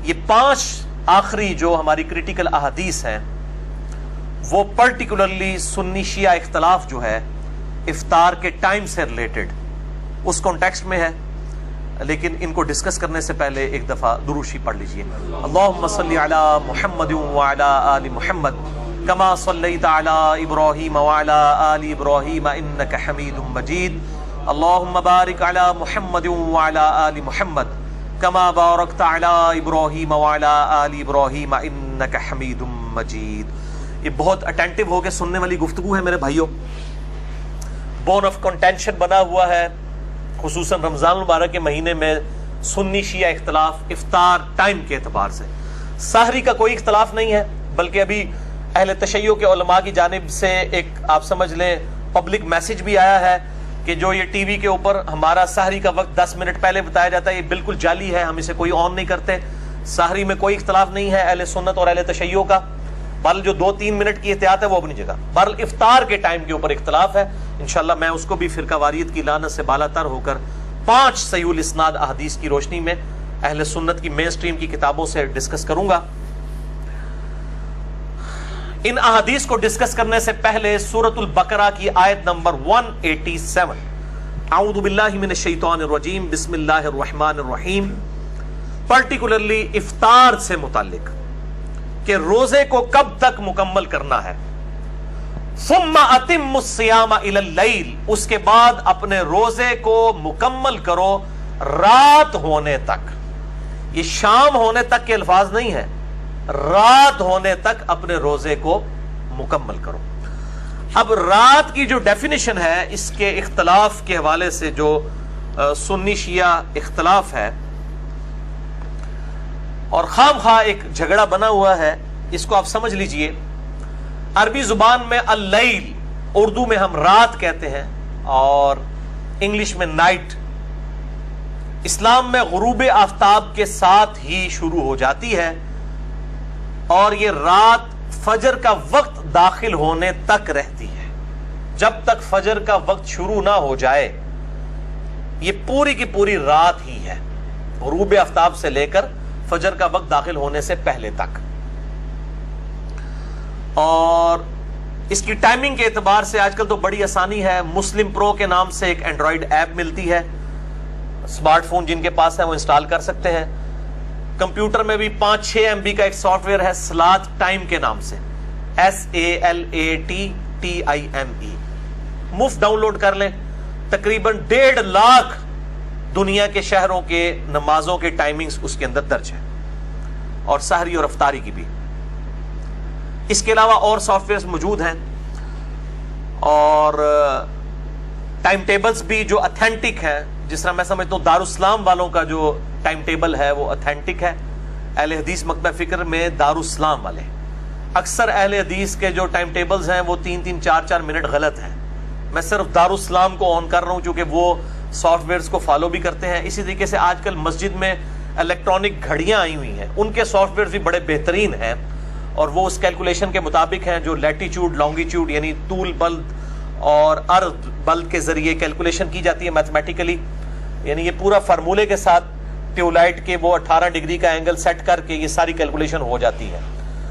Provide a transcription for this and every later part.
یہ 5 آخری جو ہماری کریٹیکل احادیث ہیں وہ پرٹیکولرلی سنی شیعہ اختلاف جو ہے افطار کے ٹائم سے ریلیٹڈ اس کانٹیکسٹ میں ہے، لیکن ان کو ڈسکس کرنے سے پہلے ایک دفعہ درود شریف پڑھ لیجئے۔ اللہم صلی علی محمد وعلی آل محمد کما صلیت علی ابراہیم وعلی آل ابراہیم انک حمید مجید، اللہم بارک علی محمد وعلی آل محمد کما بارکت علی ابراہیم وعلی آل ابراہیم انک حمید مجید۔ یہ بہت اٹینٹو ہو کے سننے والی گفتگو ہے میرے بھائیوں، بون آف کنٹینشن بنا ہوا ہے خصوصاً رمضان المبارک کے مہینے میں سنی شیعہ اختلاف افطار ٹائم کے اعتبار سے۔ سحری کا کوئی اختلاف نہیں ہے، بلکہ ابھی اہل تشیع کے علماء کی جانب سے ایک آپ سمجھ لیں پبلک میسج بھی آیا ہے کہ جو یہ ٹی وی کے اوپر ہمارا سحری کا وقت 10 منٹ پہلے بتایا جاتا ہے یہ بالکل جعلی ہے، ہم اسے کوئی آن نہیں کرتے۔ سحری میں کوئی اختلاف نہیں ہے اہل سنت اور اہل تشیع کا، بل جو 2-3 منٹ کی احتیاط ہے وہ اپنی جگہ، بہرحال افطار کے ٹائم کے اوپر اختلاف ہے۔ انشاءاللہ میں اس کو بھی فرقہ واریت کی لعنت سے بالا تر ہو کر 5 صحیح الاسناد احادیث کی روشنی میں اہل سنت کی مین سٹریم کی کتابوں سے ڈسکس کروں گا۔ ان احادیث کو ڈسکس کرنے سے پہلے سورۃ البقرہ کی آیت نمبر 187، اعوذ باللہ من الشیطان الرجیم بسم اللہ الرحمن الرحیم، پرٹیکولرلی افطار سے متعلق کہ روزے کو کب تک مکمل کرنا ہے۔ ثم اتم الصیام الی اللیل، اس کے بعد اپنے روزے کو مکمل کرو رات ہونے تک۔ یہ شام ہونے تک کے الفاظ نہیں ہے، رات ہونے تک اپنے روزے کو مکمل کرو۔ اب رات کی جو ڈیفینیشن ہے اس کے اختلاف کے حوالے سے جو سنی شیعہ اختلاف ہے اور خام خواہ ایک جھگڑا بنا ہوا ہے، اس کو آپ سمجھ لیجئے۔ عربی زبان میں اللیل، اردو میں ہم رات کہتے ہیں اور انگلش میں نائٹ، اسلام میں غروب آفتاب کے ساتھ ہی شروع ہو جاتی ہے اور یہ رات فجر کا وقت داخل ہونے تک رہتی ہے۔ جب تک فجر کا وقت شروع نہ ہو جائے یہ پوری کی پوری رات ہی ہے، غروب آفتاب سے لے کر فجر کا وقت داخل ہونے سے پہلے تک۔ اور اس کی ٹائمنگ کے اعتبار سے آج کل تو بڑی آسانی ہے، مسلم پرو کے نام سے ایک اینڈرائیڈ ایپ ملتی ہے، اسمارٹ فون جن کے پاس ہے وہ انسٹال کر سکتے ہیں۔ کمپیوٹر میں بھی 5-6 MB کا ایک سافٹ ویئر ہے سلات ٹائم کے نام سے، SALATTIME، مفت ڈاؤن لوڈ کر لیں۔ تقریباً 1.5 لاکھ دنیا کے شہروں کے نمازوں کے ٹائمنگز اس کے اندر درج ہے، اور سحری اور افطاری کی بھی۔ اس کے علاوہ اور سافٹ ویئرز موجود ہیں اور ٹائم ٹیبلز بھی جو اتھینٹک ہیں، جس طرح میں سمجھتا ہوں دارالاسلام والوں کا جو ٹائم ٹیبل ہے وہ اتھینٹک ہے۔ اہل حدیث مکتبہ فکر میں دارالاسلام والے، اکثر اہل حدیث کے جو ٹائم ٹیبلز ہیں وہ 3-3 4-4 منٹ غلط ہیں۔ میں صرف دارالاسلام کو آن کر رہا ہوں چونکہ وہ سافٹ ویئرز کو فالو بھی کرتے ہیں۔ اسی طریقے سے آج کل مسجد میں الیکٹرانک گھڑیاں آئی ہوئی ہیں، ان کے سافٹ ویئرز بھی بڑے بہترین ہیں اور وہ اس کیلکولیشن کے مطابق ہیں جو لیٹیچیوڈ لانگیچیوڈ یعنی طول بلد اور عرض بلد کے ذریعے کیلکولیشن کی جاتی ہے میتھمیٹیکلی، یعنی یہ پورا فارمولے کے ساتھ ٹیوب لائٹ کے وہ 18 ڈگری کا اینگل سیٹ کر کے یہ ساری کیلکولیشن ہو جاتی ہے،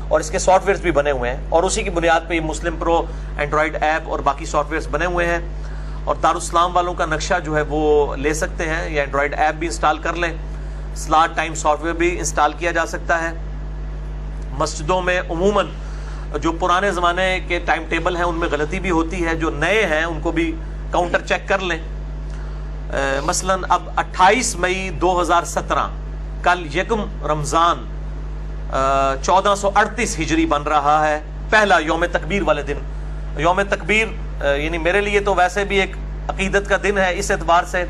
اور اس کے سافٹ ویئرز بھی بنے ہوئے ہیں، اور اسی کی بنیاد پہ یہ مسلم پرو اینڈرائیڈ ایپ اور باقی سافٹ ویئرز بنے ہوئے ہیں۔ اور دارالاسلام والوں کا نقشہ جو ہے وہ لے سکتے ہیں، یا اینڈرائیڈ ایپ بھی انسٹال کر لیں، سلاٹ ٹائم سافٹ ویئر بھی انسٹال کیا جا سکتا ہے۔ مسجدوں میں عموماً جو پرانے زمانے کے ٹائم ٹیبل ہیں ان میں غلطی بھی ہوتی ہے، جو نئے ہیں ان کو بھی کاؤنٹر چیک کر لیں۔ مثلاً اب 28 مئی 2017 کل 1 رمضان 1438 ہجری بن رہا ہے، پہلا یوم تکبیر والے دن۔ یوم تکبیر یعنی میرے لیے تو ویسے بھی ایک عقیدت کا دن ہے اس اعتبار سے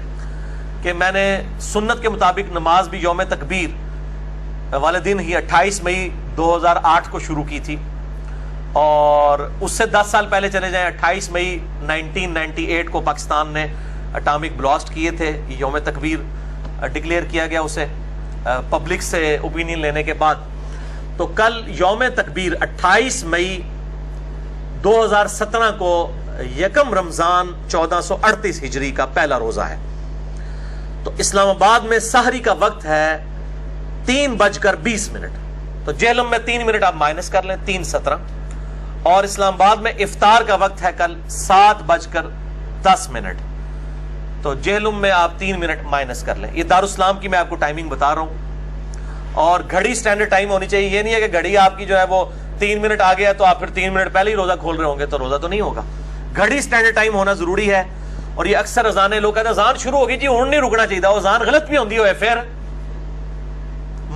کہ میں نے سنت کے مطابق نماز بھی یوم تکبیر والے دن ہی 28 مئی 2008 کو شروع کی تھی، اور اس سے 10 سال پہلے چلے جائیں 28 مئی 1998 کو پاکستان نے اٹامک بلاسٹ کیے تھے، یوم تکبیر ڈکلیئر کیا گیا اسے پبلک سے اوپینین لینے کے بعد۔ تو کل یوم تکبیر 28 مئی 2017 کو 1 رمضان 1438 ہجری کا پہلا روزہ ہے۔ تو اسلام آباد میں سحری کا وقت ہے 3:20, تو جہلم میں 3 منٹ آپ مائنس کر لیں، 3:17. اور اسلام آباد میں افطار کا وقت ہے کل 7:10. تو جہلم میں آپ 3 منٹ مائنس کر لیں. یہ دارالاسلام کی میں آپ کو ٹائمنگ بتا رہا ہوں. اور گھڑی سٹینڈرڈ ٹائم ہونی چاہیے. یہ نہیں ہے کہ گھڑی آپ کی جو ہے وہ 3 منٹ آ گیا تو آپ پھر 3 منٹ پہلے ہی روزہ کھول رہے ہوں گے تو روزہ تو نہیں ہوگا. گھڑی سٹینڈرڈ ٹائم ہونا ضروری ہے. اور یہ اکثر اذانیں لوگ کہتے ہیں اذان شروع ہوگی جی ہوں نہیں رکنا چاہیے. اذان غلط بھی ہوندی ہوئے پھر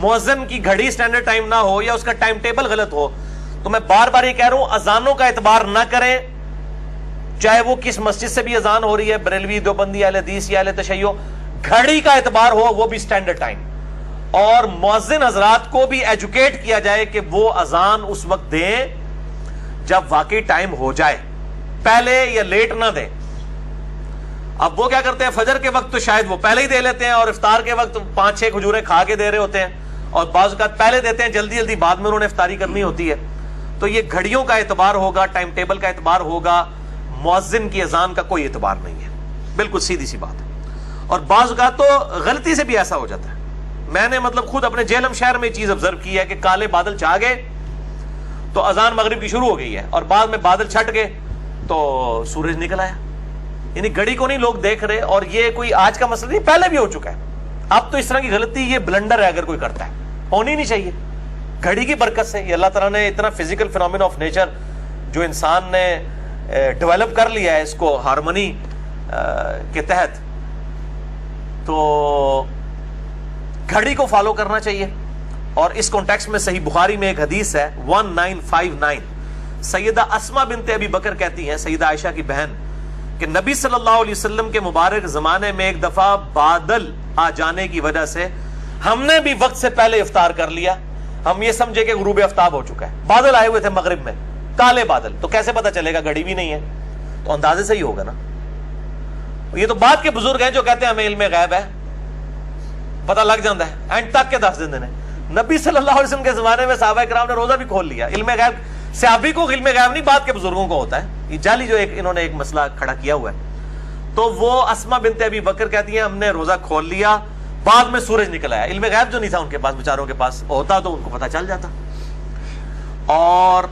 مؤذن کی گھڑی سٹینڈرڈ ٹائم نہ ہو یا اس کا ٹائم ٹیبل غلط ہو تو میں بار بار یہ کہہ رہا ہوں اذانوں کا اعتبار نہ کریں، چاہے وہ کس مسجد سے بھی اذان ہو رہی ہے، بریلوی، دیوبندی، اہل حدیث یا اہل تشیع. گھڑی کا اعتبار ہو وہ بھی سٹینڈرڈ ٹائم. اور مؤذن حضرات کو بھی ایجوکیٹ کیا جائے کہ وہ اذان اس وقت دیں جب واقعی ٹائم ہو جائے، پہلے یا لیٹ نہ دیں. اب وہ کیا کرتے ہیں فجر کے وقت تو شاید وہ پہلے ہی دے لیتے ہیں اور افطار کے وقت 5-6 کھجوریں کھا کے دے رہے ہوتے ہیں اور بعض اوقات پہلے دیتے ہیں جلدی جلدی بعد میں انہوں نے افطاری کرنی ہوتی ہے. تو یہ گھڑیوں کا اعتبار ہوگا، ٹائم ٹیبل کا اعتبار ہوگا، مؤذن کی اذان کا کوئی اعتبار نہیں ہے. بالکل سیدھی سی بات ہے. اور بعض اوقات تو غلطی سے بھی ایسا ہو جاتا ہے. میں نے مطلب خود اپنے جہلم شہر میں یہ چیز آبزرو کی ہے کہ کالے بادل چھا گئے تو اذان مغرب کی شروع ہو گئی ہے اور بعد میں بادل چھٹ گئے تو سورج نکل آیا. یعنی گھڑی کو نہیں لوگ دیکھ رہے. اور یہ کوئی آج کا مسئلہ نہیں، پہلے بھی ہو چکا ہے. اب تو اس طرح کی غلطی یہ بلنڈر ہے اگر کوئی کرتا ہے، ہونی نہیں چاہیے. گھڑی کی برکت سے یہ اللہ تعالیٰ نے اتنا فزیکل فینومینا آف نیچر جو انسان نے ڈیولپ کر لیا ہے اس کو ہارمونی کے تحت، تو گھڑی کو فالو کرنا چاہیے. اور اس کانٹیکسٹ میں صحیح بخاری میں ایک حدیث ہے 1959. سیدہ اسما بنت ابی بکر کہتی ہیں، سیدہ عائشہ کی بہن، کہ نبی صلی اللہ علیہ وسلم کے مبارک زمانے میں ایک دفعہ بادل آ جانے کی وجہ سے ہم نے بھی وقت سے پہلے افطار کر لیا. ہم یہ سمجھے کہ غروب آفتاب ہو چکا ہے. بادل آئے ہوئے تھے مغرب میں، کالے بادل، تو کیسے پتا چلے گا؟ گھڑی بھی نہیں ہے تو اندازے سے ہی ہوگا نا. یہ تو بعد کے بزرگ ہیں جو کہتے ہیں ہمیں علم غیب ہے، پتہ لگ جاتا ہے، اینڈ تک کے 10 دن. نبی صلی اللہ علیہ وسلم کے زمانے میں صحابہ کرام نے روزہ بھی کھول لیا. علم غیب صحابی کو علم غیب نہیں، بعد کے بزرگوں کو ہوتا ہے. یہ جعلی جو انہوں نے ایک مسئلہ کھڑا کیا ہوا ہے. تو وہ اسما بنت ابی بکر کہتی ہیں ہم نے روزہ کھول لیا، بعد میں سورج نکل آیا. علم غیب جو نہیں تھا ان کے پاس، بیچاروں کے پاس ہوتا تو ان کو پتہ چل جاتا. اور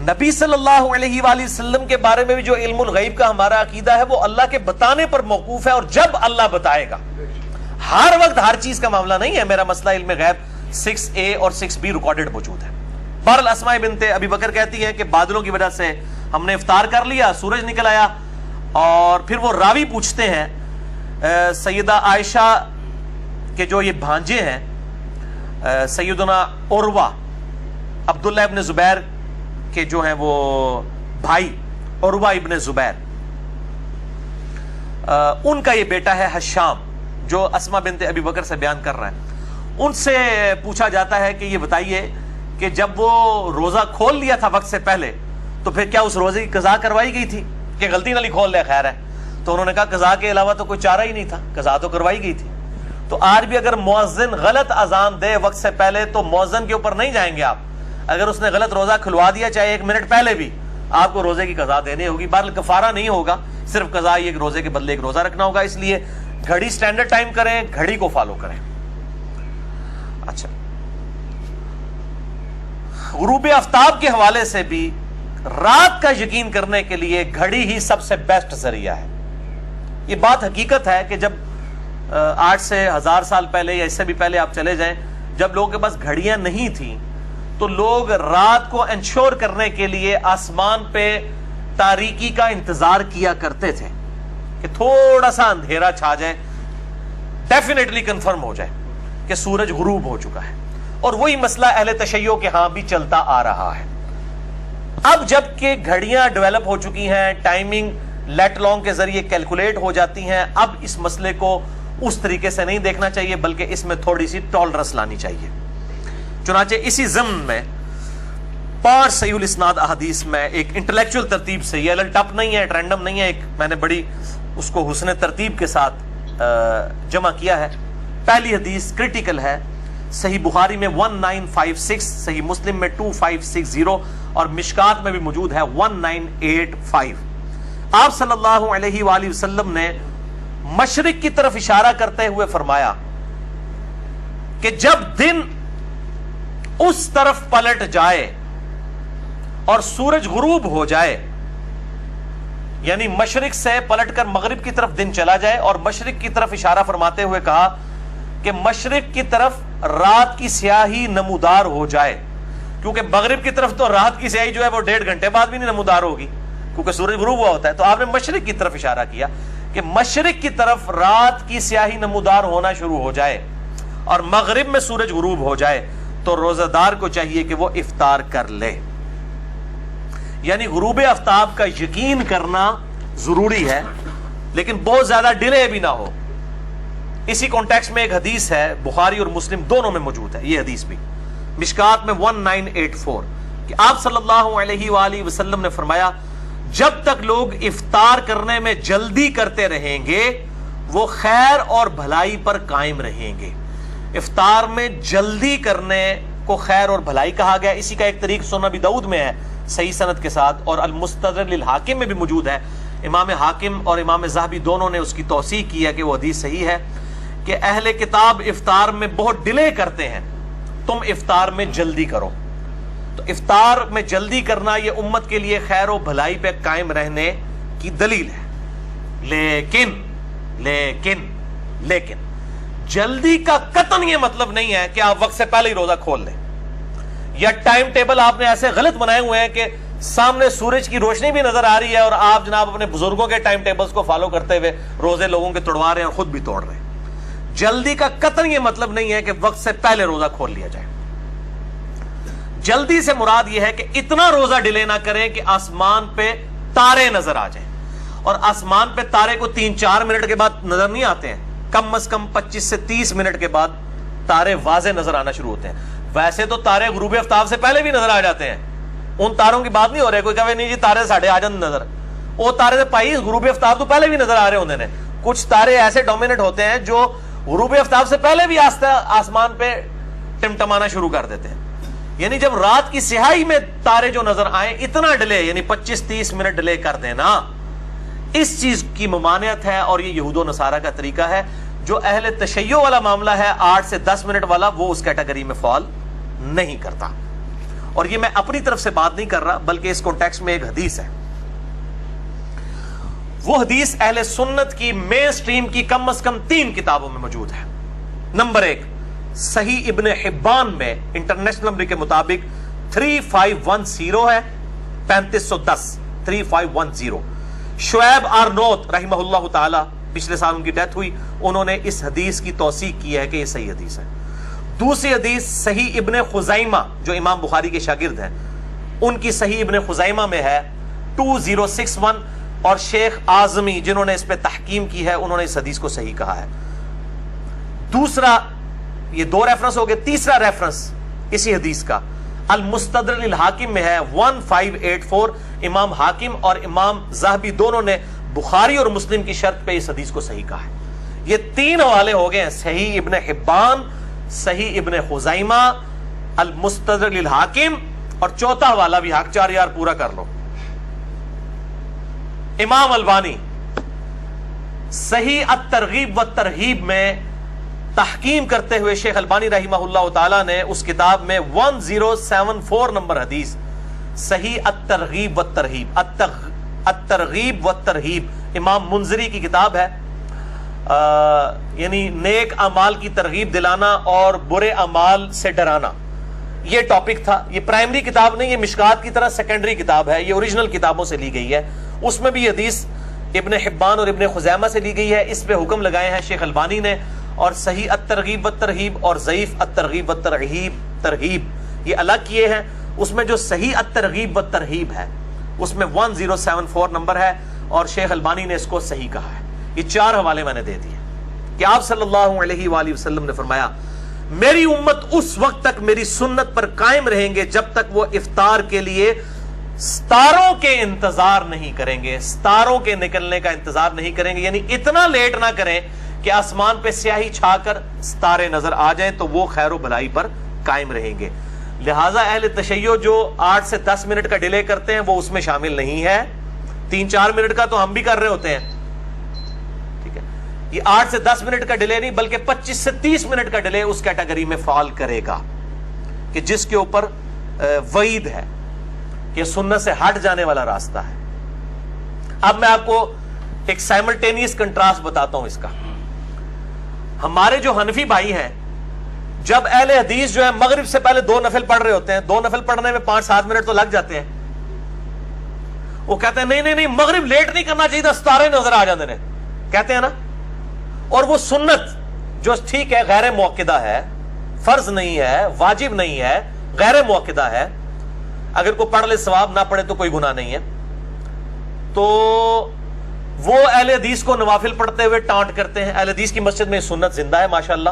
نبی صلی اللہ علیہ وآلہ وسلم کے بارے میں بھی جو علم الغیب کا ہمارا عقیدہ ہے وہ اللہ کے بتانے پر موقوف ہے، اور جب اللہ بتائے گا. ہر وقت ہر چیز کا معاملہ نہیں ہے. میرا مسئلہ علم غیب 6A اور 6B ریکارڈڈ موجود ہے. بہرحال اسماء بنت ابی بکر کہتی ہیں کہ بادلوں کی وجہ سے ہم نے افطار کر لیا، سورج نکل آیا. اور پھر وہ راوی پوچھتے ہیں سیدہ عائشہ کے جو یہ بھانجے ہیں سیدنا عروہ، عبداللہ ابن زبیر کے جو ہیں وہ بھائی عروہ ابن زبیر، ان کا یہ بیٹا ہے حشام جو اسماء بنت ابی بکر سے بیان کر رہا ہے. ان سے پوچھا جاتا ہے کہ یہ بتائیے کہ جب وہ روزہ کھول لیا تھا وقت سے پہلے تو پھر کیا اس روزے کی قضا کروائی گئی تھی کہ غلطی نہ کھول لے خیر ہے؟ تو انہوں نے کہا قضا کے علاوہ تو کوئی چارہ ہی نہیں تھا، قضا تو کروائی گئی تھی. تو آج بھی اگر مؤذن غلط اذان دے وقت سے پہلے تو مؤذن کے اوپر نہیں جائیں گے آپ. اگر اس نے غلط روزہ کھلوا دیا چاہے 1 منٹ پہلے بھی، آپ کو روزے کی قضا دینی ہوگی. بہرحال کفارہ نہیں ہوگا، صرف قضا ایک روزے کے بدلے ایک روزہ رکھنا ہوگا. اس لیے گھڑی سٹینڈرڈ ٹائم کریں، گھڑی کو فالو کریں. اچھا، غروب آفتاب کے حوالے سے بھی رات کا یقین کرنے کے لیے گھڑی ہی سب سے بیسٹ ذریعہ ہے. یہ بات حقیقت ہے کہ جب 8 سے 1000 سال پہلے یا اس سے بھی پہلے آپ چلے جائیں، جب لوگوں کے پاس گھڑیاں نہیں تھیں تو لوگ رات کو انشور کرنے کے لیے آسمان پہ تاریکی کا انتظار کیا کرتے تھے کہ تھوڑا سا اندھیرا چھا جائے، ڈیفینیٹلی کنفرم ہو جائے کہ سورج غروب ہو چکا ہے. اور وہی مسئلہ اہل تشیع کے ہاں بھی چلتا آ رہا ہے. اب جب کہ گھڑیاں ڈیولپ ہو چکی ہیں، ٹائمنگ لیٹ لانگ کے ذریعے کیلکولیٹ ہو جاتی ہیں، اب اس مسئلے کو اس طریقے سے نہیں دیکھنا چاہیے بلکہ اس میں تھوڑی سی ٹالرنس لانی چاہیے. چنانچہ اسی ضمن میں 5 صحیح الاسناد احادیث میں ایک انٹلیکچوئل ترتیب سے، یہ الل ٹپ نہیں ہے، رینڈم نہیں ہے، ایک میں نے بڑی اس کو حسن ترتیب کے ساتھ جمع کیا ہے. پہلی حدیث کریٹیکل ہے، صحیح بخاری میں 1956، صحیح مسلم میں 2560 اور مشکات میں بھی موجود ہے 1985. آپ صلی اللہ علیہ وآلہ وسلم نے مشرق کی طرف اشارہ کرتے ہوئے فرمایا کہ جب دن اس طرف پلٹ جائے اور سورج غروب ہو جائے، یعنی مشرق سے پلٹ کر مغرب کی طرف دن چلا جائے، اور مشرق کی طرف اشارہ فرماتے ہوئے کہا کہ مشرق کی طرف رات کی سیاہی نمودار ہو جائے، کیونکہ مغرب کی طرف تو رات کی سیاہی جو ہے وہ 1.5 گھنٹے بعد بھی نہیں نمودار ہوگی کیونکہ سورج غروب ہوا ہوتا ہے. تو آپ نے مشرق کی طرف اشارہ کیا کہ مشرق کی طرف رات کی سیاہی نمودار ہونا شروع ہو جائے اور مغرب میں سورج غروب ہو جائے تو روزہ دار کو چاہیے کہ وہ افطار کر لے. یعنی غروب آفتاب کا یقین کرنا ضروری ہے لیکن بہت زیادہ ڈیلے بھی نہ ہو. اسی کانٹیکسٹ میں ایک حدیث ہے، بخاری اور مسلم دونوں میں موجود ہے یہ حدیث بھی، مشکات میں 1984، کہ آپ صلی اللہ علیہ وآلہ وسلم نے فرمایا جب تک لوگ افطار کرنے میں جلدی کرتے رہیں گے وہ خیر اور بھلائی پر قائم رہیں گے. افطار میں جلدی کرنے کو خیر اور بھلائی کہا گیا. اسی کا ایک طریق سنن ابی داؤد میں ہے صحیح سند کے ساتھ، اور المستدرک للحاکم میں بھی موجود ہے. امام حاکم اور امام ذہبی دونوں نے اس کی توثیق کی ہے کہ وہ حدیث صحیح ہے کہ اہل کتاب افطار میں بہت ڈیلے کرتے ہیں، تم افطار میں جلدی کرو. تو افطار میں جلدی کرنا یہ امت کے لیے خیر و بھلائی پہ قائم رہنے کی دلیل ہے. لیکن جلدی کا قطعاً یہ مطلب نہیں ہے کہ آپ وقت سے پہلے ہی روزہ کھول لیں، یا ٹائم ٹیبل آپ نے ایسے غلط بنائے ہوئے ہیں کہ سامنے سورج کی روشنی بھی نظر آ رہی ہے اور آپ جناب اپنے بزرگوں کے ٹائم ٹیبلز کو فالو کرتے ہوئے روزے لوگوں کے توڑوا رہے ہیں اور خود بھی توڑ رہے ہیں. جلدی کا قطعاً یہ مطلب نہیں ہے کہ وقت سے پہلے روزہ کھول لیا جائے. جلدی سے مراد یہ ہے کہ اتنا روزہ ڈیلے نہ کریں کہ آسمان پہ تارے نظر آ جائیں، اور آسمان پہ تارے کو 3-4 منٹ کے بعد نظر نہیں آتے ہیں، کم از کم 25 سے 30 منٹ کے بعد تارے واضح نظر آنا شروع ہوتے ہیں. ویسے تو تارے غروب آفتاب سے پہلے بھی نظر آ جاتے ہیں، ان تاروں کی بات نہیں ہو رہی. کوئی کہے نہیں جی تارے ساڑھے آ جاتے نظر، وہ تارے سے پائی غروب آفتاب تو پہلے بھی نظر آ رہے ہوتے ہیں. کچھ تارے ایسے ڈومینیٹ ہوتے ہیں جو غروب آفتاب سے پہلے بھی آسمان پہ ٹمٹمانا شروع کر دیتے ہیں. یعنی جب رات کی سیاہی میں تارے جو نظر آئیں اتنا ڈیلے، یعنی 25-30 منٹ ڈیلے کر دینا، اس چیز کی ممانعت ہے. اور یہ یہود و نصارہ کا طریقہ ہے. جو اہل تشیع والا معاملہ ہے 8 سے 10 منٹ والا، وہ اس کیٹیگری میں فال نہیں کرتا. اور یہ میں اپنی طرف سے بات نہیں کر رہا بلکہ اس کانٹیکسٹ میں ایک حدیث ہے. وہ حدیث اہل سنت کی مین سٹریم کی کم از کم 3 کتابوں میں موجود ہے. نمبر 1 صحیح ابن حبان میں انٹرنیشنل نمبر کے مطابق 3510 ہے، 3510 3510. شعیب آرنوت رحمہ اللہ تعالی، پچھلے سال ان کی ڈیتھ ہوئی، انہوں نے اس حدیث کی توثیق کی ہے کہ یہ صحیح حدیث ہے. دوسری حدیث صحیح ابن خزیمہ جو امام بخاری کے شاگرد ہیں، ان کی صحیح ابن خزیمہ میں ہے 2061، اور شیخ اعظمی جنہوں نے اس پہ تحقیم کی ہے انہوں نے اس حدیث کو صحیح کہا ہے. دوسرا، یہ 2 ریفرنس ہو گئے. تیسرا ریفرنس اسی حدیث کا المستدرک للحاکم میں ہے 1584. امام حاکم اور امام ذہبی دونوں نے بخاری اور مسلم کی شرط پہ اس حدیث کو صحیح کہا ہے. یہ 3 حوالے ہو گئے ہیں، صحیح ابن حبان، صحیح ابن خزیمہ، المستدرک للحاکم، اور چوتھا حوالہ بھی حق 4 یار پورا کر لو، امام البانی صحیح الترغیب والترہیب میں تحقیم کرتے ہوئے شیخ البانی رحمہ اللہ تعالی نے اس کتاب میں 1074 نمبر حدیث صحیح الترغیب والترہیب، الترغیب والترہیب امام منذری کی کتاب ہے، یعنی نیک اعمال کی ترغیب دلانا اور برے اعمال سے ڈرانا، یہ ٹاپک تھا. یہ پرائمری کتاب نہیں، یہ مشکات کی طرح سیکنڈری کتاب ہے، یہ اوریجنل کتابوں سے لی گئی ہے. اس میں بھی حدیث ابن حبان اور ابن خزیمہ سے لی گئی ہے. اس پہ حکم لگائے ہیں شیخ البانی نے، اور صحیح الترغیب والترہیب اور ضعیف الترغیب والترہیب یہ الگ کیے ہیں. اس میں جو صحیح الترغیب والترہیب ہے اس میں 1074 نمبر ہے اور شیخ البانی نے اس کو صحیح کہا ہے. یہ 4 حوالے میں نے دے دیے کہ آپ صلی اللہ علیہ وآلہ وسلم نے فرمایا میری امت اس وقت تک میری سنت پر قائم رہیں گے جب تک وہ افطار کے لیے ستاروں کے انتظار نہیں کریں گے، ستاروں کے نکلنے کا انتظار نہیں کریں گے. یعنی اتنا لیٹ نہ کریں کہ آسمان پہ سیاہی چھا کر ستارے نظر آ جائیں تو وہ خیر و بھلائی پر قائم رہیں گے. لہٰذا اہل تشیع جو 8 سے 10 منٹ کا ڈیلے کرتے ہیں وہ اس میں شامل نہیں ہے. 3-4 منٹ کا تو ہم بھی کر رہے ہوتے ہیں. ٹھیک ہے، یہ 8 سے 10 منٹ کا ڈیلے نہیں بلکہ 25 سے 30 منٹ کا ڈیلے اس کیٹیگری میں فال کرے گا کہ جس کے اوپر وعید ہے کہ سنت سے ہٹ جانے والا راستہ ہے. اب میں آپ کو ایک سائملٹینیس کنٹراسٹ بتاتا ہوں اس کا. ہمارے جو حنفی بھائی ہیں جب اہل حدیث جو ہے مغرب سے پہلے 2 نفل پڑھ رہے ہوتے ہیں, 2 نفل پڑھنے میں 5-7 منٹ تو لگ جاتے ہیں, وہ کہتے ہیں نہیں مغرب لیٹ نہیں کرنا چاہیے تھا, ستارے نظر آ جاتے ہیں, کہتے ہیں نا. اور وہ سنت جو ٹھیک ہے غیر موقدہ ہے, فرض نہیں ہے, واجب نہیں ہے, غیر موقدہ ہے, اگر کوئی پڑھ لے ثواب, نہ پڑھے تو کوئی گناہ نہیں ہے. تو وہ اہل حدیث کو نوافل پڑھتے ہوئے ٹانٹ کرتے ہیں. اہل حدیث کی مسجد میں سنت زندہ ہے ماشاءاللہ,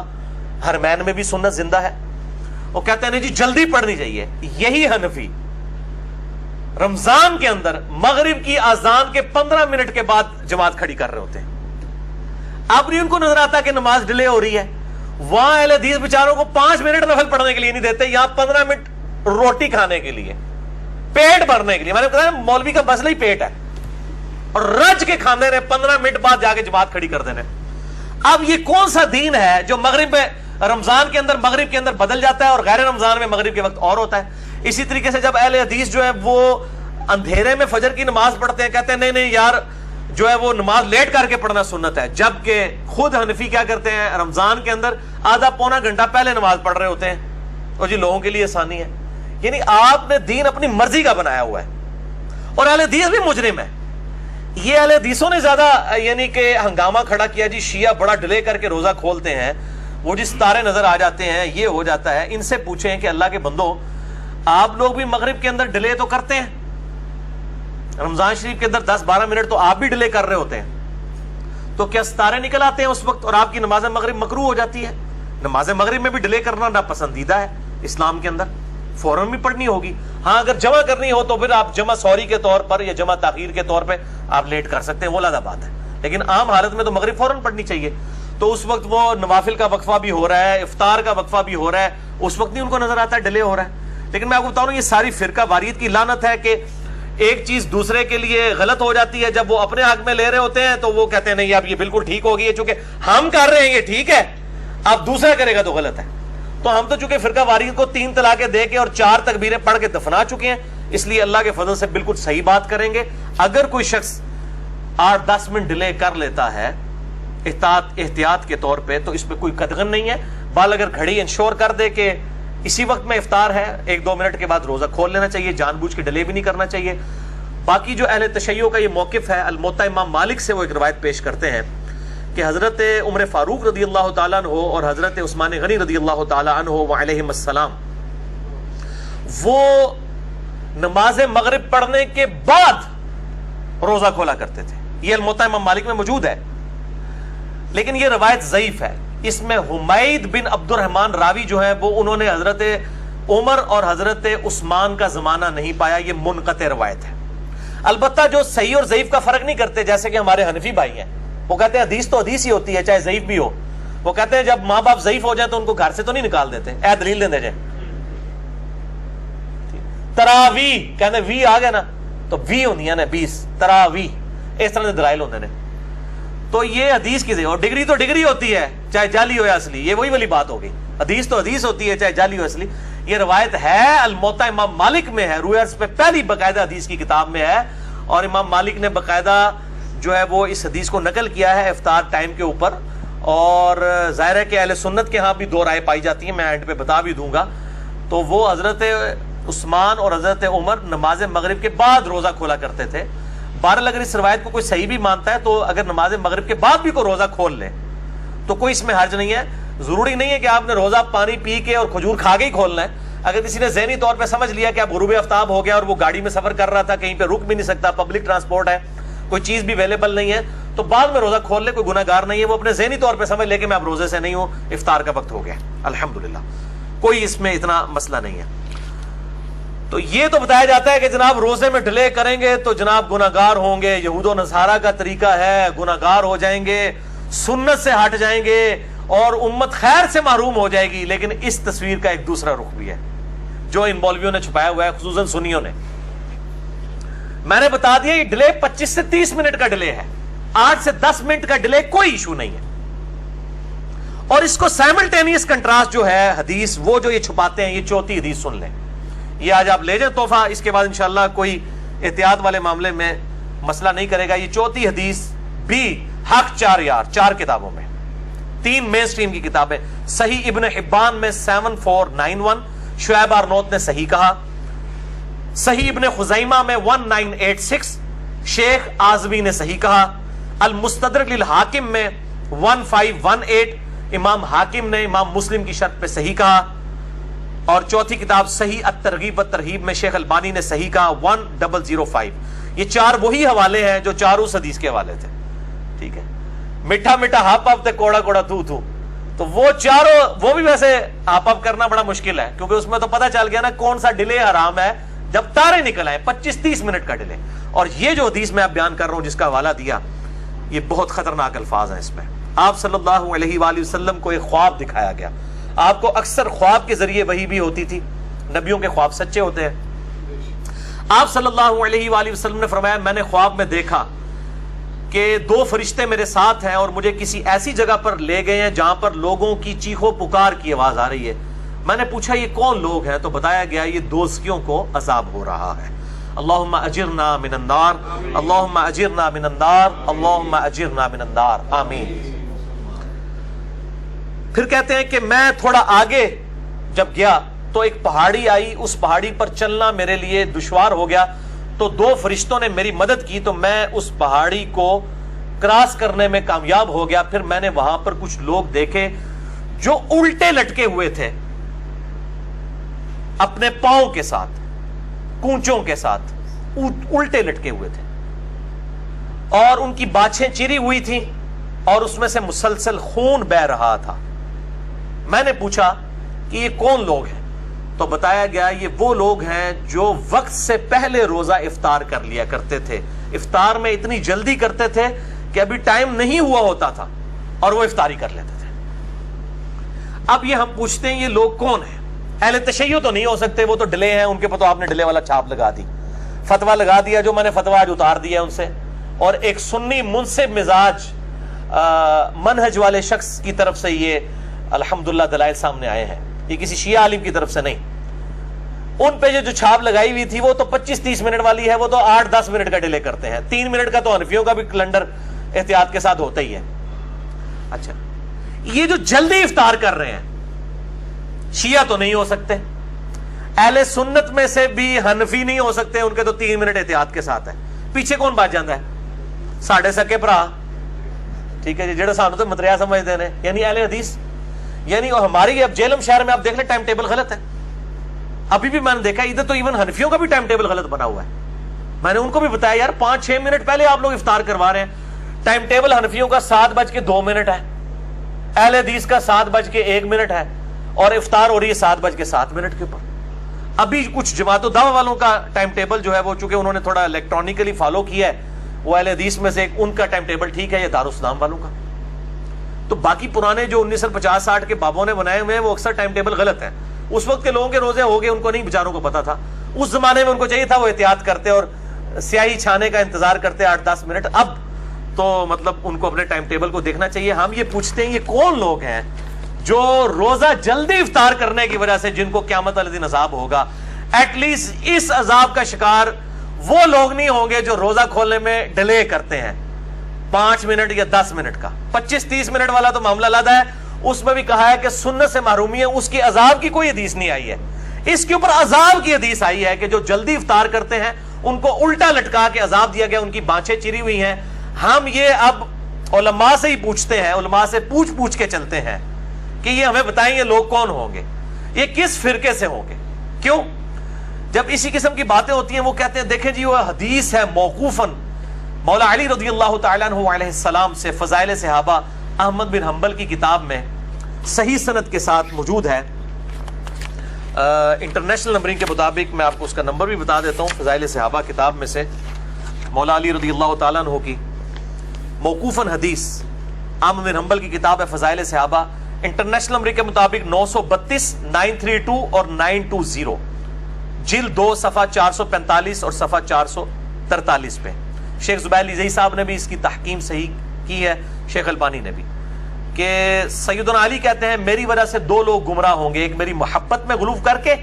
حرمین میں بھی سنت زندہ ہے. وہ کہتے ہیں نہیں جی جلدی پڑھنی چاہیے. یہی حنفی رمضان کے اندر مغرب کی اذان کے 15 منٹ کے بعد جماعت کھڑی کر رہے ہوتے ہیں. اب نہیں ان کو نظر آتا کہ نماز ڈیلے ہو رہی ہے. وہاں اہل حدیث بیچاروں کو 5 منٹ نفل پڑھنے کے لیے نہیں دیتے, یہاں 15 منٹ روٹی کھانے کے لیے, پیٹ بھرنے کے لیے. میں نے کہا مولوی کا مسئلہ ہی پیٹ ہے, اور رج کے کھانے رہے, 15 منٹ بعد جا کے جماعت کھڑی کر دینے. اب یہ کون سا دین ہے جو مغرب میں رمضان کے اندر مغرب کے اندر بدل جاتا ہے اور غیر رمضان میں مغرب کے وقت اور ہوتا ہے. اسی طریقے سے جب اہل حدیث جو ہے وہ اندھیرے میں فجر کی نماز پڑھتے ہیں, کہتے ہیں نہیں یار جو ہے وہ نماز لیٹ کر کے پڑھنا سنت ہے, جبکہ خود حنفی کیا کرتے ہیں رمضان کے اندر آدھا پونا گھنٹہ پہلے نماز پڑھ رہے ہوتے ہیں, اور جی لوگوں کے لیے آسانی ہے. یعنی آپ نے دین اپنی مرضی کا بنایا ہوا ہے, اور اہل حدیث بھی مجرم ہے. یہ اہل حدیثوں نے زیادہ یعنی کہ ہنگامہ کھڑا کیا, جی شیعہ بڑا ڈیلے کر کے روزہ کھولتے ہیں, وہ جی ستارے نظر آ جاتے ہیں, یہ ہو جاتا ہے. ان سے پوچھیں کہ اللہ کے بندو آپ لوگ بھی مغرب کے اندر ڈیلے تو کرتے ہیں, رمضان شریف کے اندر 10-12 منٹ تو آپ بھی ڈیلے کر رہے ہوتے ہیں, تو کیا ستارے نکل آتے ہیں اس وقت اور آپ کی نماز مغرب مکروہ ہو جاتی ہے؟ نماز مغرب میں بھی ڈیلے کرنا ناپسندیدہ ہے اسلام کے اندر, فوراً بھی پڑھنی ہوگی. ہاں اگر جمع کرنی ہو تو پھر آپ جمع سوری کے طور پر یا جمع تاخیر کے طور پہ آپ لیٹ کر سکتے ہیں, وہ علیحدہ بات ہے. لیکن عام حالت میں تو مغرب فوراً پڑھنی چاہیے. تو اس وقت وہ نوافل کا وقفہ بھی ہو رہا ہے, افطار کا وقفہ بھی ہو رہا ہے, اس وقت نہیں ان کو نظر آتا ہے ڈیلے ہو رہا ہے. لیکن میں آپ کو بتاؤں یہ ساری فرقہ واریت کی لعنت ہے کہ ایک چیز دوسرے کے لیے غلط ہو جاتی ہے, جب وہ اپنے حق میں لے رہے ہوتے ہیں تو وہ کہتے ہیں نہیں اب یہ بالکل ٹھیک ہوگی ہے, چونکہ ہم کر رہے ہیں یہ ٹھیک ہے, اب دوسرا کرے گا تو غلط ہے. تو ہم تو چونکہ فرقہ واریت کو 3 طلاقیں دے کے اور 4 تکبیریں پڑھ کے دفنا چکے ہیں, اس لیے اللہ کے فضل سے بالکل صحیح بات کریں گے. اگر کوئی شخص 8-10 منٹ ڈیلے کر لیتا ہے احتیاط کے طور پہ تو اس پہ کوئی قدغن نہیں ہے. بال اگر گھڑی انشور کر دے کہ اسی وقت میں افطار ہے, 1-2 منٹ کے بعد روزہ کھول لینا چاہیے, جان بوجھ کے ڈیلے بھی نہیں کرنا چاہیے. باقی جو اہل تشیع کا یہ موقف ہے, الموطا امام مالک سے وہ ایک روایت پیش کرتے ہیں کہ حضرت عمر فاروق رضی اللہ تعالیٰ عنہ اور حضرت عثمان غنی رضی اللہ تعالیٰ عنہ وعلیہم السلام وہ نماز مغرب پڑھنے کے بعد روزہ کھولا کرتے تھے. یہ الموطا امام مالک میں موجود ہے, لیکن یہ روایت ضعیف ہے. اس میں حمید بن عبد الرحمن راوی جو ہے وہ انہوں نے حضرت عمر اور حضرت عثمان کا زمانہ نہیں پایا, یہ منقطع روایت ہے. البتہ جو صحیح اور ضعیف کا فرق نہیں کرتے, جیسے کہ ہمارے حنفی بھائی ہیں, وہ کہتے ہیں حدیث تو حدیث ہی ہوتی ہے چاہے ضعیف بھی ہو. وہ کہتے ہیں جب ماں باپ ضعیف ہو جائیں تو ان کو گھر سے تو نہیں نکال دیتے, اے دلیل دے دے جائے. تراوی کہتے ہیں وی آ گیا نا تو وی ہونی ہے نا 20 تراوی, اس طرح کے دلائل ہوتے ہیں. تو یہ حدیث کی اور ڈگری تو ڈگری ہوتی ہے چاہے جعلی ہو یا اصلی, یہ وہی والی بات ہو گئی. حدیث تو حدیث ہوتی ہے چاہے جعلی ہو اصلی. یہ روایت ہے الموطا امام مالک میں ہے, روایت پہ پہلی باقاعدہ حدیث کی کتاب میں ہے, اور امام مالک نے باقاعدہ جو ہے وہ اس حدیث کو نقل کیا ہے افطار ٹائم کے اوپر. اور ظاہر ہے کہ اہل سنت کے ہاں بھی 2 رائے پائی جاتی ہیں, میں اینڈ پہ بتا بھی دوں گا. تو وہ حضرت عثمان اور حضرت عمر نماز مغرب کے بعد روزہ کھولا کرتے تھے. بہرحال اگر اس روایت کو کوئی صحیح بھی مانتا ہے تو اگر نماز مغرب کے بعد بھی کوئی روزہ کھول لے تو کوئی اس میں حرج نہیں ہے. ضروری نہیں ہے کہ آپ نے روزہ پانی پی کے اور کھجور کھا کے ہی کھولنا ہے. اگر کسی نے ذہنی طور پہ سمجھ لیا کہ اب غروب آفتاب ہو گیا اور وہ گاڑی میں سفر کر رہا تھا, کہیں پہ رک بھی نہیں سکتا, پبلک ٹرانسپورٹ ہے, کوئی چیز بھی اویلیبل نہیں ہے, تو بعد میں روزہ کھول لے, کوئی گناہ گار نہیں ہے. وہ اپنے ذہنی طور پہ سمجھ لے کہ میں اب روزے سے نہیں ہوں, افطار کا وقت ہو گیا, الحمدللہ, کوئی اس میں اتنا مسئلہ نہیں ہے. تو یہ تو بتایا جاتا ہے کہ جناب روزے میں ڈیلے کریں گے تو جناب گناہ گار ہوں گے, یہود و نصارہ کا طریقہ ہے, گناہ گار ہو جائیں گے, سنت سے ہٹ جائیں گے اور امت خیر سے محروم ہو جائے گی. لیکن اس تصویر کا ایک دوسرا رخ بھی ہے جو ان مولویوں نے چھپایا ہوا ہے, خصوصاً سنیوں نے. میں نے بتا دیا یہ ڈیلے 25 سے 30 منٹ کا ڈیلے ہے, 8 سے 10 منٹ کا ڈیلے کوئی ایشو نہیں ہے. اور اس کو سائملٹینیس کنٹراسٹ جو ہے حدیث وہ جو یہ چھپاتے ہیں، یہ چوتھی حدیث سن لیں، یہ آج آپ لے جائیں تحفہ، اس کے بعد انشاءاللہ کوئی احتیاط والے معاملے میں مسئلہ نہیں کرے گا۔ یہ چوتھی حدیث بھی حق 4 یار 4 کتابوں میں، 3 مین سٹریم کی کتابیں، صحیح ابن حبان میں 7491، شعیب آرنوت نے صحیح کہا، صحیح ابن خزیمہ میں 1986، شیخ آزمی نے صحیح کہا، المستدرک للحاکم میں 1518، امام حاکم نے امام مسلم کی شرط پہ صحیح کہا، اور چوتھی کتاب صحیح الترغیب والترہیب میں شیخ البانی نے صحیح کہا 1005۔ یہ 4 وہی حوالے ہیں جو 4 اس حدیث کے حوالے تھے، ٹھیک ہے، میٹھا میٹھا ہاپ اپ تے کوڑا کوڑا تو تو وہ چاروں، وہ بھی ویسے ہاپ اپ کرنا بڑا مشکل ہے، کیونکہ اس میں تو پتہ چل گیا نا کون سا ڈیلے حرام ہے، جب تارے نکل آئے 25-30 منٹ کا ڈیلے۔ اور یہ جو حدیث میں آپ بیان کر رہا ہوں جس کا حوالہ دیا، یہ بہت خطرناک الفاظ ہیں اس میں۔ آپ صلی اللہ علیہ وآلہ وسلم کو ایک خواب دکھایا گیا، آپ کو اکثر خواب کے ذریعے وحی بھی ہوتی تھی، نبیوں کے خواب سچے ہوتے ہیں۔ آپ صلی اللہ علیہ وآلہ وسلم نے فرمایا میں نے خواب میں دیکھا کہ 2 فرشتے میرے ساتھ ہیں اور مجھے کسی ایسی جگہ پر لے گئے ہیں جہاں پر لوگوں کی چیخو پکار کی آواز آ رہی ہے۔ میں نے پوچھا یہ کون لوگ ہیں؟ تو بتایا گیا یہ دوزخیوں کو عذاب ہو رہا ہے۔ اللہم اجرنا من النار، اللہم اجرنا من النار، اللہم اجرنا من النار، آمین۔ پھر کہتے ہیں کہ میں تھوڑا آگے جب گیا تو ایک پہاڑی آئی، اس پہاڑی پر چلنا میرے لیے دشوار ہو گیا، تو 2 فرشتوں نے میری مدد کی تو میں اس پہاڑی کو کراس کرنے میں کامیاب ہو گیا۔ پھر میں نے وہاں پر کچھ لوگ دیکھے جو الٹے لٹکے ہوئے تھے، اپنے پاؤں کے ساتھ، کونچوں کے ساتھ الٹے لٹکے ہوئے تھے، اور ان کی باچھیں چری ہوئی تھیں اور اس میں سے مسلسل خون بہ رہا تھا۔ میں نے پوچھا کہ یہ کون لوگ ہیں؟ تو بتایا گیا یہ وہ لوگ ہیں جو وقت سے پہلے روزہ افطار کر لیا کرتے تھے، افطار میں اتنی جلدی کرتے تھے کہ ابھی ٹائم نہیں ہوا ہوتا تھا اور وہ افطاری کر لیتے تھے۔ اب یہ ہم پوچھتے ہیں یہ لوگ کون ہیں؟ اہل تشیع تو نہیں ہو سکتے، وہ تو ڈلے ہیں، ان کے پہ تو آپ نے ڈلے والا چھاپ لگا دی، فتویٰ لگا دیا، جو میں نے فتویٰ آج اتار دیا ان سے، اور ایک سنی منصف مزاج منہج والے شخص کی طرف سے یہ الحمدللہ دلائل سامنے آئے ہیں، یہ کسی شیعہ عالم کی طرف سے نہیں۔ ان پہ جو چھاپ لگائی ہوئی تھی وہ تو 25-30 منٹ والی ہے، وہ تو 8-10 منٹ کا ڈیلے کرتے ہیں، 3 منٹ کا تو حنفیوں کا بھی کیلنڈر احتیاط کے ساتھ ہوتا ہی ہے۔ اچھا، یہ جو جلدی افطار کر رہے ہیں شیعہ تو نہیں ہو سکتے، اہل سنت میں سے بھی حنفی نہیں ہو سکتے، ان کے تو 3 منٹ احتیاط کے ساتھ ہے۔ پیچھے کون بات جاندہ ہے؟ ساڑھے سکے برا، ٹھیک ہے جی، جڑا سانو تو متریا سمجھتے ہیں، یعنی اہل حدیث، یعنی ہماری اب جیلم شہر میں آپ دیکھ لیں ٹائم ٹیبل غلط ہے۔ ابھی بھی میں نے دیکھا ادھر تو ایون حنفیوں کا بھی ٹائم ٹیبل غلط بنا ہوا ہے۔ میں نے ان کو بھی بتایا یار 5-6 منٹ پہلے آپ لوگ افطار کروا رہے ہیں، ٹائم ٹیبل حنفیوں کا 7:02 ہے، اہل حدیث کا 7:01 ہے، اور افطار ہو رہی ہے 7:07 کے اوپر۔ ابھی کچھ جماعت و دعوہ والوں کا ٹائم ٹیبل جو ہے وہ چونکہ انہوں نے تھوڑا الیکٹرانکلی فالو کیا ہے، وہ اہل حدیث میں سے ان کا ٹائم ٹیبل ٹھیک ہے، یہ دارالاسلام والوں کا۔ تو باقی پرانے جو 1950-60 کے بابوں نے بنائے ہوئے ہیں وہ اکثر ٹائم ٹیبل غلط ہیں۔ اس وقت کے لوگوں کے روزے ہو گئے، ان کو نہیں بیچاروں کو پتا تھا، اس زمانے میں ان کو چاہیے تھا وہ احتیاط کرتے اور سیاہی چھانے کا انتظار کرتے 8-10 منٹ۔ اب تو مطلب ان کو اپنے ٹائم ٹیبل کو دیکھنا چاہیے۔ ہم یہ پوچھتے ہیں یہ کون لوگ ہیں جو روزہ جلدی افطار کرنے کی وجہ سے جن کو قیامت والے دن عذاب ہوگا؟ ایٹ لیسٹ اس عذاب کا شکار وہ لوگ نہیں ہوں گے جو روزہ کھولنے میں ڈیلے کرتے ہیں 5 منٹ یا 10 منٹ کا۔ 25-30 منٹ والا تو معاملہ علیحدہ ہے، اس میں بھی کہا ہے کہ سنت سے محرومی ہے، اس کی عذاب کی کوئی حدیث نہیں آئی ہے۔ اس کے اوپر عذاب کی حدیث آئی ہے کہ جو جلدی افطار کرتے ہیں ان کو الٹا لٹکا کے عذاب دیا گیا، ان کی بانچیں چری ہوئی ہیں۔ ہم یہ اب علماء سے ہی پوچھتے ہیں، علماء سے پوچھ کے چلتے ہیں کہ یہ ہمیں بتائیں یہ لوگ کون ہوں گے، یہ کس فرقے سے ہوں گے۔ کیوں؟ جب اسی قسم کی باتیں ہوتی ہیں وہ کہتے ہیں دیکھیں جی وہ حدیث ہے موقوفاً مولا علی رضی اللہ تعالیٰ عنہ علیہ السلام سے، فضائل صحابہ احمد بن حنبل کی کتاب میں صحیح سند کے ساتھ موجود ہے، انٹرنیشنل نمبرنگ کے مطابق میں آپ کو اس کا نمبر بھی بتا دیتا ہوں۔ فضائل صحابہ کتاب میں سے مولا علی رضی اللہ تعالیٰ عنہ کی موقوفاً حدیث، احمد بن حنبل کی کتاب ہے فضائل صحابہ، انٹرنیشنل نمبرنگ کے مطابق 932، 932 اور 920، جلد 2 صفحہ 445 اور صفحہ 443 پہ۔ شیخ زبیر علی زئی صاحب نے بھی اس کی تحکیم صحیح کی ہے، شیخ البانی نے بھی۔ کہ سیدنا علی کہتے ہیں میری وجہ سے دو لوگ گمراہ ہوں گے، ایک میری محبت میں غلوف کر کے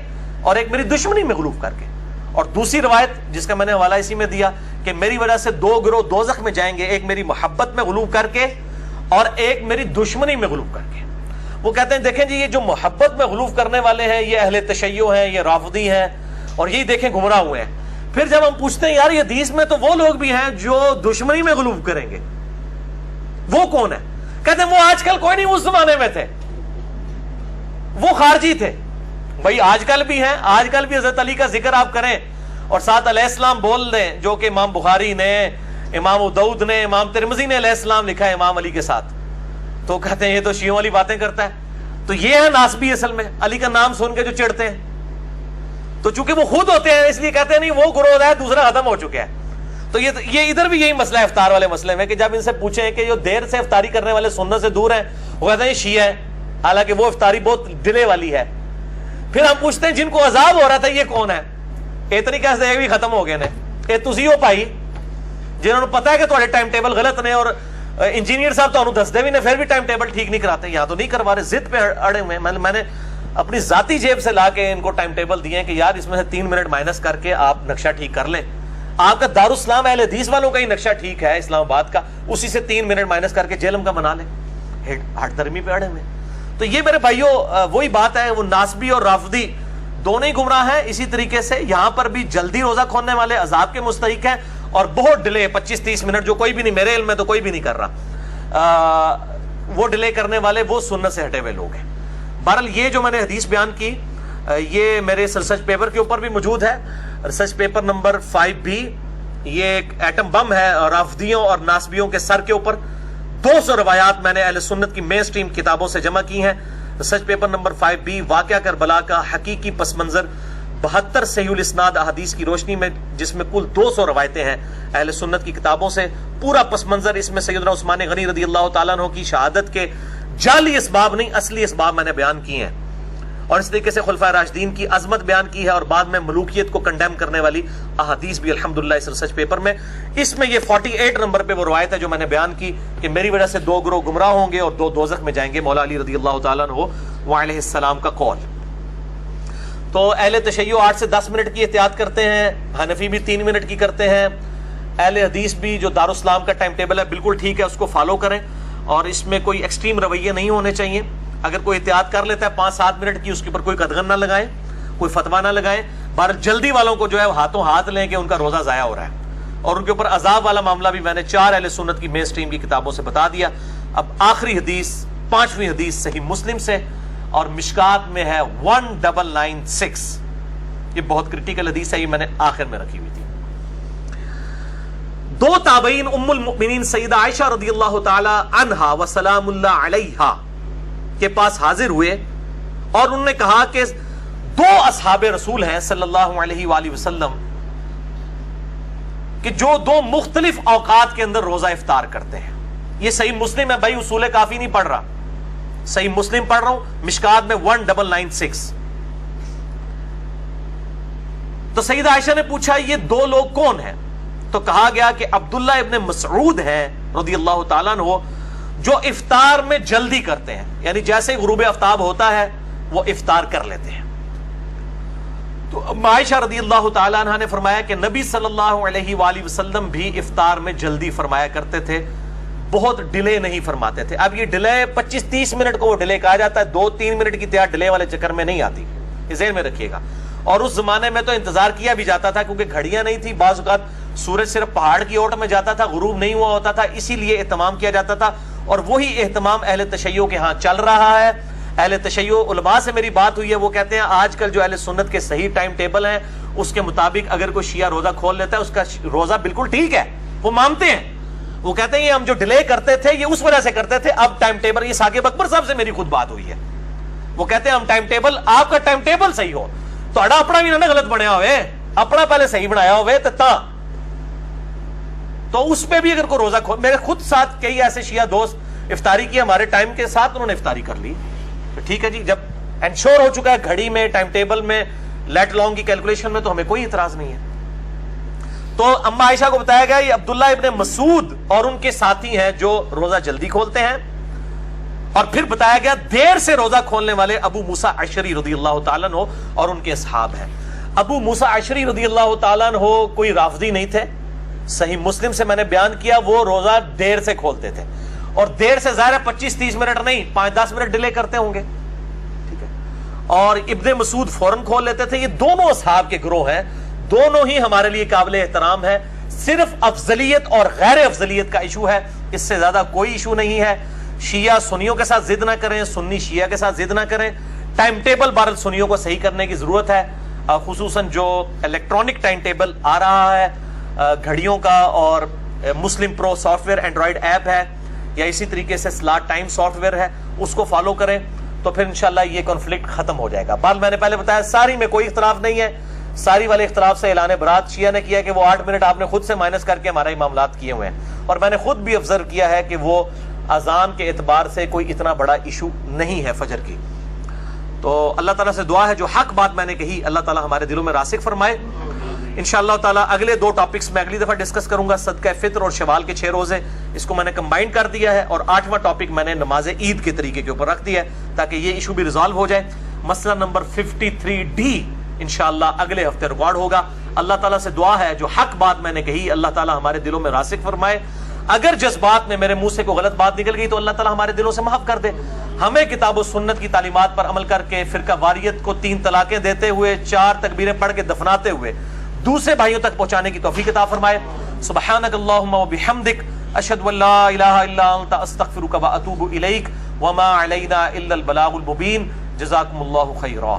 اور ایک میری دشمنی میں غلوف کر کے. اور دوسری روایت جس کا میں نے حوالہ اسی میں دیا کہ میری وجہ سے دو گروہ دوزخ میں جائیں گے، ایک میری محبت میں غلوف کر کے اور ایک میری دشمنی میں غلوف کر کے. وہ کہتے ہیں دیکھیں جی یہ جو محبت میں غلوف کرنے والے ہیں یہ اہل تشیع ہیں، یہ رافضی ہیں، اور یہی دیکھیں گمراہ ہوئے ہیں. پھر جب ہم پوچھتے ہیں یار یہ حدیث میں تو وہ لوگ بھی ہیں جو دشمنی میں غلوف کریں گے، وہ کون ہے؟ کہتے ہیں وہ آج کل کوئی نہیں، اس زمانے میں تھے، وہ خارجی تھے. بھائی آج کل بھی ہیں، آج کل بھی حضرت علی کا ذکر آپ کریں اور ساتھ علیہ السلام بول دیں، جو کہ امام بخاری نے، امام ابو داؤد نے، امام ترمذی نے علیہ السلام لکھا ہے امام علی کے ساتھ، تو کہتے ہیں یہ تو شیعوں والی باتیں کرتا ہے. تو یہ ہے ناسبی اصل میں، علی کا نام سن کے جو چڑھتے ہیں. تو چونکہ وہ خود ہوتے ہیں اس لیے کہتے ہیں نہیں وہ گروہ ہے دوسرا ختم ہو چکا ہے. تو یہ ادھر بھی یہی مسئلہ ہے افطار والے مسئلے میں، کہ جب ان سے پوچھیں کہ جو دیر سے افطاری کرنے والے سنت سے دور ہیں، وہ کہتے ہیں یہ شیعہ ہے، حالانکہ وہ افطاری بہت ڈلے والی ہے. پھر ہم پوچھتے ہیں جن کو عذاب ہو رہا تھا یہ کون ہے؟ اتنی کیسے بھی ختم ہو گئے نے، یہ تسی ہو پائی جنہوں نے پتا ہے کہ تھوڑے ٹائم ٹیبل غلط نے، اور انجینئر صاحب تو دستے بھی نے پھر بھی ٹائم ٹیبل ٹھیک نہیں کراتے. یہاں تو نہیں کروا رہے، ضد پہ اڑے ہوئے ہیں. میں نے اپنی ذاتی جیب سے لا کے ان کو ٹائم ٹیبل دیے کہ یار اس میں سے 3 منٹ مائنس کر کے آپ نقشہ ٹھیک کر لیں. آپ کا دارالاسلام اہل حدیث والوں کا ہی نقشہ ٹھیک ہے اسلام آباد کا، اسی سے 3 منٹ مائنس کر کے جیلم کا بنا لیں. ہٹ درمی پہ اڑے ہوئے. تو یہ میرے بھائیوں وہی بات ہے، وہ ناسبی اور رافضی دونوں ہی گمراہ ہیں. اسی طریقے سے یہاں پر بھی جلدی روزہ کھولنے والے عذاب کے مستحق ہیں، اور بہت ڈیلے 25-30 منٹ جو کوئی بھی نہیں، میرے علم میں تو کوئی بھی نہیں کر رہا، وہ ڈیلے کرنے والے وہ سنت سے ہٹے ہوئے لوگ ہیں. بہرحال یہ جو میں نے حدیث بیان کی یہ میرے ریسرچ پیپر کے اوپر بھی موجود ہے، ریسرچ پیپر نمبر 5B. یہ ایک ایٹم بم ہے رافضیوں اور ناسبیوں کے سر کے اوپر. 200 روایات میں نے اہل سنت کی مین سٹریم کتابوں سے جمع کی ہیں. ریسرچ پیپر نمبر 5B واقعہ کربلا کا حقیقی پس منظر 72 صحیح الاسناد احادیث کی روشنی میں، جس میں کل 200 روایتیں ہیں اہل سنت کی کتابوں سے. پورا پس منظر اس میں سیدنا عثمان غنی رضی اللہ تعالیٰ عنہ کی شہادت کے جعلی اسباب نہیں اصلی اسباب میں نے بیان کیے ہیں، اور اس طریقے سے خلفائے راشدین کی عظمت بیان کی ہے، اور بعد میں ملوکیت کو کنڈیم کرنے والی احادیث بھی الحمدللہ اس ریسرچ پیپر میں. اس میں یہ 48 نمبر پہ وہ روایت ہے جو میں نے بیان کی کہ میری وجہ سے 2 گروہ گمراہ ہوں گے اور 2 دوزخ میں جائیں گے، مولا علی رضی اللہ تعالیٰ عنہ وعلیہ السلام کا قول. تو اہل تشیع 8 سے 10 منٹ کی احتیاط کرتے ہیں، حنفی بھی 3 منٹ کی کرتے ہیں. اہل حدیث بھی جو دارالاسلام کا ٹائم ٹیبل ہے بالکل ٹھیک ہے، اس کو فالو کریں، اور اس میں کوئی ایکسٹریم رویے نہیں ہونے چاہیے. اگر کوئی احتیاط کر لیتا ہے 5-7 منٹ کی، اس کے اوپر کوئی قدغن نہ لگائیں، کوئی فتویٰ نہ لگائیں. بہر جلدی والوں کو جو ہے ہاتھوں ہاتھ لیں کہ ان کا روزہ ضائع ہو رہا ہے. اور ان کے اوپر عذاب والا معاملہ بھی میں نے 4 اہل سنت کی مین سٹریم کی کتابوں سے بتا دیا. اب آخری حدیث 5ویں حدیث صحیح مسلم سے، اور مشکات میں ہے 1996. یہ بہت کرٹیکل حدیث ہے، یہ میں نے آخر میں رکھی ہوئی تھی. 2 تابعین ام المؤمنین سیدہ عائشہ رضی اللہ تعالی عنہا و سلام اللہ علیہا کے پاس حاضر ہوئے، اور انہوں نے کہا کہ 2 اصحاب رسول ہیں صلی اللہ علیہ وآلہ وسلم کہ جو 2 مختلف اوقات کے اندر روزہ افطار کرتے ہیں. یہ صحیح مسلم ہے بھائی، اصول کافی نہیں پڑھ رہا، صحیح مسلم پڑھ رہا ہوں، مشکات میں 1996. تو سیدہ عائشہ نے پوچھا یہ 2 لوگ کون ہیں؟ تو کہا گیا کہ عبداللہ ابن مسعود ہیں رضی اللہ تعالیٰ عنہ، جو افطار میں جلدی کرتے ہیں، یعنی جیسے غروب آفتاب ہوتا ہے وہ افطار کر لیتے ہیں. تو عائشہ رضی اللہ تعالیٰ عنہ نے فرمایا کہ نبی صلی اللہ علیہ وآلہ وسلم بھی افطار میں جلدی فرمایا کرتے تھے، بہت ڈیلے نہیں فرماتے تھے. اب یہ ڈیلے 25-30 منٹ کو وہ ڈیلے کہا جاتا ہے، 2-3 منٹ کی تیار ڈیلے والے چکر میں نہیں آتی، یہ ذہن میں رکھیے گا. اور اس زمانے میں تو انتظار کیا بھی جاتا تھا کیونکہ گھڑیاں نہیں تھی، بعض اوقات سورج صرف پہاڑ کی اوٹ میں جاتا تھا، غروب نہیں ہوا ہوتا تھا، اسی لیے اہتمام کیا جاتا تھا. اور وہی اہتمام اہل تشیع کے ہاں چل رہا ہے. اہل تشیع علماء سے میری بات ہوئی ہے، وہ کہتے ہیں آج کل جو اہل سنت کے صحیح ٹائم ٹیبل ہیں اس کے مطابق اگر کوئی شیعہ روزہ کھول لیتا ہے اس کا روزہ بالکل ٹھیک ہے، وہ مانتے ہیں. وہ کہتے ہیں یہ ہم جو ڈیلے کرتے تھے یہ اس وجہ سے کرتے تھے، اب ٹائم ٹیبل، یہ ثاقب اکبر صاحب سے میری خود بات ہوئی ہے، وہ کہتے ہیں ہم ٹائم ٹیبل، آپ کا ٹائم ٹیبل صحیح ہو، تو اپنا بھی نہ غلط بنیا ہوئے، اپنا پہلے صحیح بنایا ہوئے تو اس پہ بھی اگر کوئی روزہ کھول، میرے خود ساتھ کئی ایسے شیعہ دوست افطاری کی ہمارے ٹائم کے ساتھ انہوں نے افطاری کر لی، ٹھیک ہے جی، جب انشور ہو چکا ہے گھڑی میں، ٹائم ٹیبل میں، لیٹ لانگ کی کیلکولیشن میں، تو ہمیں کوئی اعتراض نہیں ہے. تو اما عائشہ کو بتایا گیا یہ عبداللہ ابن مسعود اور ان کے ساتھی ہیں جو روزہ جلدی کھولتے ہیں. اور پھر بتایا گیا دیر سے روزہ کھولنے والے ابو موسیٰ اشعری رضی اللہ تعالیٰ عنہ اور ان کے اصحاب ہیں. ابو موسیٰ اشعری رضی اللہ تعالیٰ عنہ کوئی رافضی نہیں تھے. صحیح مسلم سے میں نے بیان کیا وہ روزہ دیر سے کھولتے تھے, اور دیر سے ظاہر ہے 25-30 منٹ نہیں, 5-10 منٹ ڈیلے کرتے ہوں گے, ٹھیک ہے. اور ابن مسعود فوراً کھول لیتے تھے. یہ دونوں اصحاب کے گروہ ہیں, دونوں ہی ہمارے لیے قابل احترام ہے. صرف افضلیت اور غیر افضلیت کا ایشو ہے, اس سے زیادہ کوئی ایشو نہیں ہے. شیعہ سنیوں کے ساتھ ضد نہ کریں, سنی شیعہ کے ساتھ ضد نہ کریں. ٹائم ٹیبل بہرحال سنیوں کو صحیح کرنے کی ضرورت ہے, خصوصاً جو الیکٹرانک ٹائم ٹیبل آ رہا ہے گھڑیوں کا, اور مسلم پرو سافٹ ویئر اینڈرائڈ ایپ ہے, یا اسی طریقے سے سلاٹ ٹائم سافٹ ویئر ہے, اس کو فالو کریں تو پھر انشاءاللہ یہ کنفلکٹ ختم ہو جائے گا. بات میں نے پہلے بتایا ساری میں کوئی اختلاف نہیں ہے. ساری والے اختلاف سے اعلان برات شیعہ نے کیا کہ وہ 8 منٹ آپ نے خود سے مائنس کر کے ہمارے معاملات کیے ہوئے ہیں, اور میں نے خود بھی آبزرو کیا ہے کہ وہ اذان کے اعتبار سے کوئی اتنا بڑا ایشو نہیں ہے فجر کی. تو اللہ تعالیٰ سے دعا ہے جو حق بات میں نے کہی اللہ تعالیٰ ہمارے دلوں میں راسخ فرمائے. انشاءاللہ تعالیٰ اگلے 2 ٹاپکس میں اگلی دفعہ ڈسکس کروں گا, صدقہ فطر اور شوال کے 6 روزے, اس کو میں نے کمبائن کر دیا ہے, اور 8واں ٹاپک میں نے نماز عید کے طریقے کے اوپر رکھ دیا ہے تاکہ یہ ایشو بھی ریزالو ہو جائے. مسئلہ نمبر 53D انشاءاللہ اگلے ہفتے ریکارڈ ہوگا. اللہ تعالیٰ سے دعا ہے جو حق بات میں نے کہی اللہ تعالیٰ ہمارے دلوں میں راسخ فرمائے. اگر جذبات میں میرے منہ سے کوئی غلط بات نکل گئی تو اللہ تعالیٰ ہمارے دلوں سے معاف کر دے. ہمیں کتاب و سنت کی تعلیمات پر عمل کر کے فرقہ واریت کو 3 طلاقیں دیتے ہوئے 4 تکبیریں پڑھ کے دفناتے ہوئے دوسرے بھائیوں تک پہنچانے کی توفیق عطا فرمائے. سبحانک اللہم و بحمدک اشہد ان لا الہ الا انت استغفرک و اتوب الیک وما علینا الا البلاغ المبین. جزاکم اللہ خیرا.